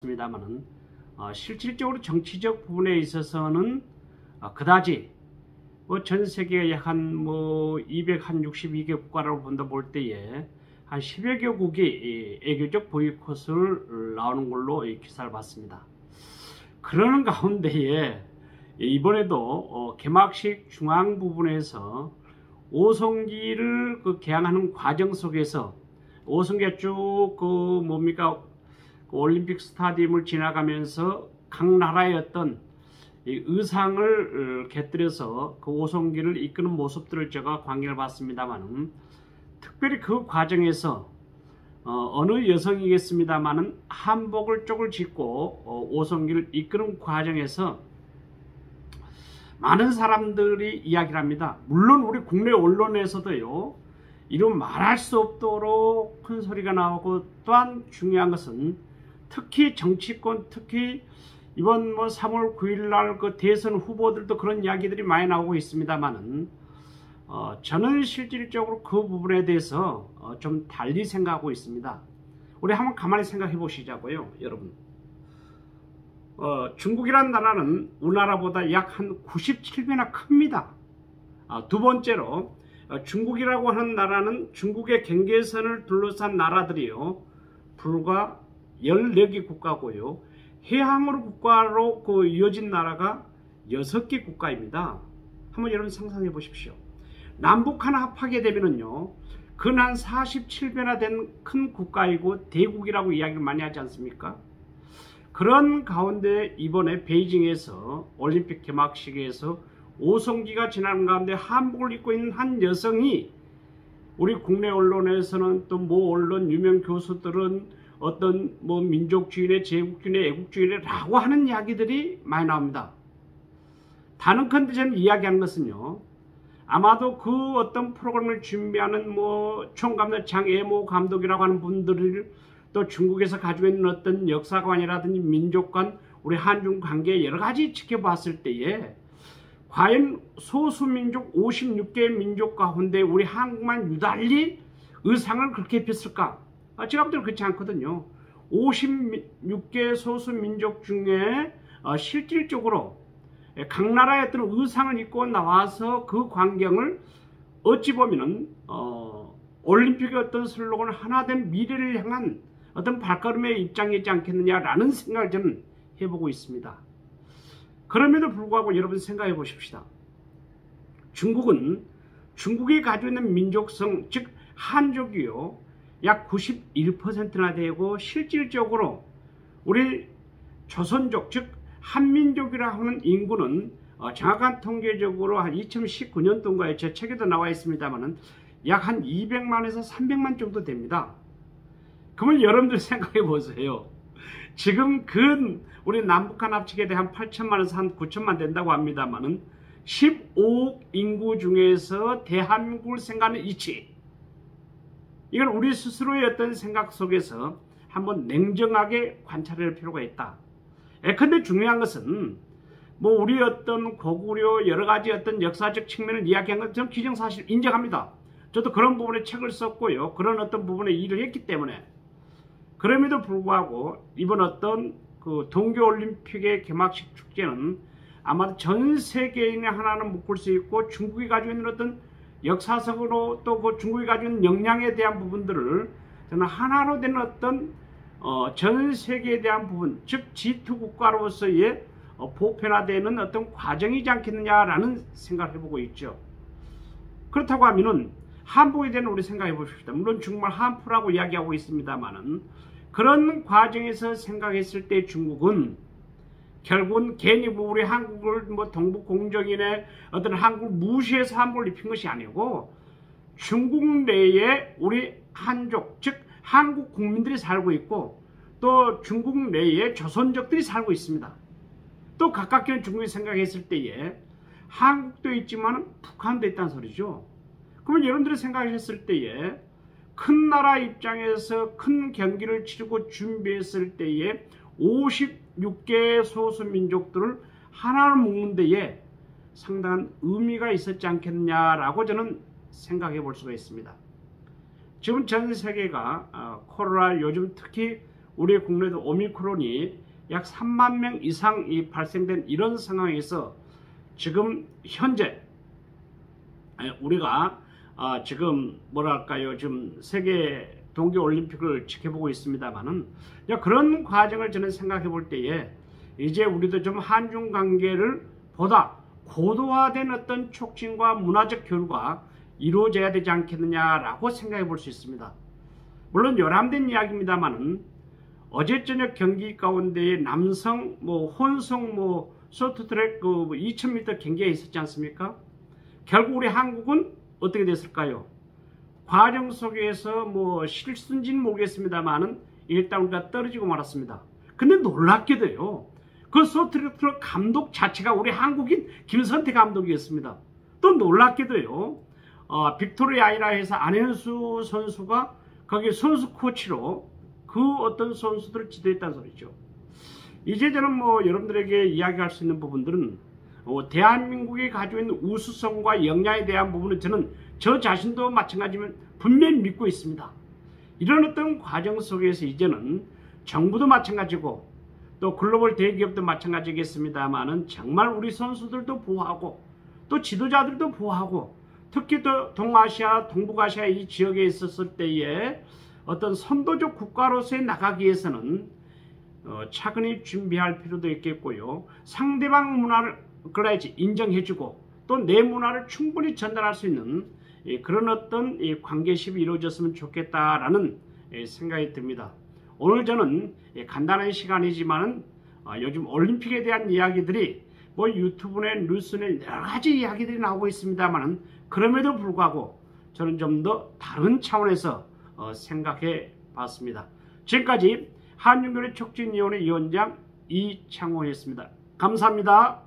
있습니다만은 실질적으로 정치적 부분에 있어서는 그다지 전 세계 약 한 262개 국가라고 본다 볼 때에 한 10여 개국이 애교적 보이콧을 나오는 걸로 기사를 봤습니다. 그러는 가운데에 이번에도 개막식 중앙 부분에서 오송기를 개항하는 과정 속에서 오송기가 쭉 올림픽 스타디움을 지나가면서 각 나라의 어떤 의상을 곁들여서 그 오송기를 이끄는 모습들을 제가 관계를 봤습니다만은, 특별히 그 과정에서 어느 여성이겠습니다만은 한복을 쪽을 짓고 오송기를 이끄는 과정에서 많은 사람들이 이야기를 합니다. 물론 우리 국내 언론에서도요, 이런 말할 수 없도록 큰 소리가 나오고, 또한 중요한 것은 특히 정치권, 특히 이번 3월 9일 날 그 대선 후보들도 그런 이야기들이 많이 나오고 있습니다만은, 저는 실질적으로 그 부분에 대해서 좀 달리 생각하고 있습니다. 우리 한번 가만히 생각해 보시자고요, 여러분. 중국이란 나라는 우리나라보다 약 한 97배나 큽니다. 두 번째로 중국이라고 하는 나라는 중국의 경계선을 둘러싼 나라들이요, 불과 14개 국가고요, 해항으로 국가로 이어진 나라가 6개 국가입니다. 한번 여러분 상상해 보십시오. 남북 하나 합하게 되면은요, 근 한 47배나 된 큰 국가이고 대국이라고 이야기를 많이 하지 않습니까? 그런 가운데 이번에 베이징에서 올림픽 개막식에서 오송기가 지나는 가운데 한복을 입고 있는 한 여성이, 우리 국내 언론에서는 또 언론 유명 교수들은 어떤 민족주의네 제국주의네 애국주의네라고 하는 이야기들이 많이 나옵니다. 다른컨대 저는 이야기하는 것은요, 아마도 그 어떤 프로그램을 준비하는 총감독 장애모 감독이라고 하는 분들을, 또 중국에서 가지고 있는 어떤 역사관이라든지 민족관, 우리 한중 관계 여러 가지 지켜봤을 때에 과연 소수민족 56개 민족 가운데 우리 한국만 유달리 의상을 그렇게 입혔을까? 제가 볼 때는 그렇지 않거든요. 56개 소수민족 중에 실질적으로 각 나라의 어떤 의상을 입고 나와서 그 광경을 어찌 보면은 올림픽의 어떤 슬로건 하나된 미래를 향한 어떤 발걸음의 입장이지 않겠느냐라는 생각을 저는 해보고 있습니다. 그럼에도 불구하고 여러분 생각해 보십시다. 중국은 중국이 가지고 있는 민족성, 즉 한족이요, 약 91%나 되고, 실질적으로 우리 조선족, 즉 한민족이라 하는 인구는 정확한 통계적으로 한 2019년도인가에 제 책에도 나와 있습니다만은 약 한 200만에서 300만 정도 됩니다. 그러면 여러분들 생각해 보세요. 지금 우리 남북한 합치게 돼 한 8천만에서 한 9천만 된다고 합니다만은 15억 인구 중에서 대한민국을 생각하는 이치, 이건 우리 스스로의 어떤 생각 속에서 한번 냉정하게 관찰할 필요가 있다. 근데 중요한 것은 우리 어떤 고구려 여러 가지 어떤 역사적 측면을 이야기한 건 저는 기정사실 인정합니다. 저도 그런 부분에 책을 썼고요, 그런 어떤 부분에 일을 했기 때문에. 그럼에도 불구하고 이번 어떤 동계올림픽의 개막식 축제는 아마도 전 세계인의 하나는 묶을 수 있고, 중국이 가지고 있는 어떤 역사적으로 또 중국이 가지고 있는 역량에 대한 부분들을 저는 하나로 된 어떤 전 세계에 대한 부분, 즉 G2 국가로서의 보편화되는 어떤 과정이지 않겠느냐라는 생각을 해보고 있죠. 그렇다고 하면은 한복에 대한 우리 생각해 보십시다. 물론 중국말 한푸라고 이야기하고 있습니다만은, 그런 과정에서 생각했을 때 중국은 결국은 괜히 우리 한국을 동북공정인의 어떤 한국을 무시해서 한복을 입힌 것이 아니고, 중국 내에 우리 한족, 즉 한국 국민들이 살고 있고, 또 중국 내에 조선족들이 살고 있습니다. 또 가깝게는 중국이 생각했을 때에 한국도 있지만 북한도 있다는 소리죠. 그러면 여러분들이 생각하셨을 때에 큰 나라 입장에서 큰 경기를 치르고 준비했을 때에 56개 소수민족들을 하나로 묶는 데에 상당한 의미가 있었지 않겠냐라고 저는 생각해 볼 수가 있습니다. 지금 전 세계가 코로나, 요즘 특히 우리 국내도 오미크론이 약 3만 명 이상이 발생된 이런 상황에서 지금 현재 우리가 지금 뭐랄까요, 지금 세계 동계올림픽을 지켜보고 있습니다만은 그런 과정을 저는 생각해 볼 때에 이제 우리도 좀 한중 관계를 보다 고도화된 어떤 촉진과 문화적 교류가 이루어져야 되지 않겠느냐라고 생각해 볼 수 있습니다. 물론 열람된 이야기입니다만은 어제 저녁 경기 가운데에 남성 혼성 쇼트트랙 2000m 경기가 있었지 않습니까? 결국 우리 한국은 어떻게 됐을까요? 과정 속에서 실수인지는 모르겠습니다만은 일단 우리가 떨어지고 말았습니다. 근데 놀랍게도요, 그 쇼트트랙 감독 자체가 우리 한국인 김선태 감독이었습니다. 또 놀랍게도요, 빅토리아 아이라에서 안현수 선수가 거기 선수 코치로 그 어떤 선수들을 지도했다는 소리죠. 이제 저는 여러분들에게 이야기할 수 있는 부분들은 대한민국이 가지고 있는 우수성과 역량에 대한 부분은 저는 저 자신도 마찬가지면 분명히 믿고 있습니다. 이런 어떤 과정 속에서 이제는 정부도 마찬가지고 또 글로벌 대기업도 마찬가지겠습니다만은 정말 우리 선수들도 보호하고 또 지도자들도 보호하고 특히 또 동아시아, 동북아시아 이 지역에 있었을 때에 어떤 선도적 국가로서의 나가기 위해서는 차근히 준비할 필요도 있겠고요. 상대방 문화를 그래야지 인정해주고 또 내 문화를 충분히 전달할 수 있는 그런 어떤 관계심이 이루어졌으면 좋겠다라는 생각이 듭니다. 오늘 저는 간단한 시간이지만은 요즘 올림픽에 대한 이야기들이 유튜브나 뉴스나 여러 가지 이야기들이 나오고 있습니다만은 그럼에도 불구하고 저는 좀 더 다른 차원에서 생각해 봤습니다. 지금까지 한중교류촉진위원회 위원장 이창호였습니다. 감사합니다.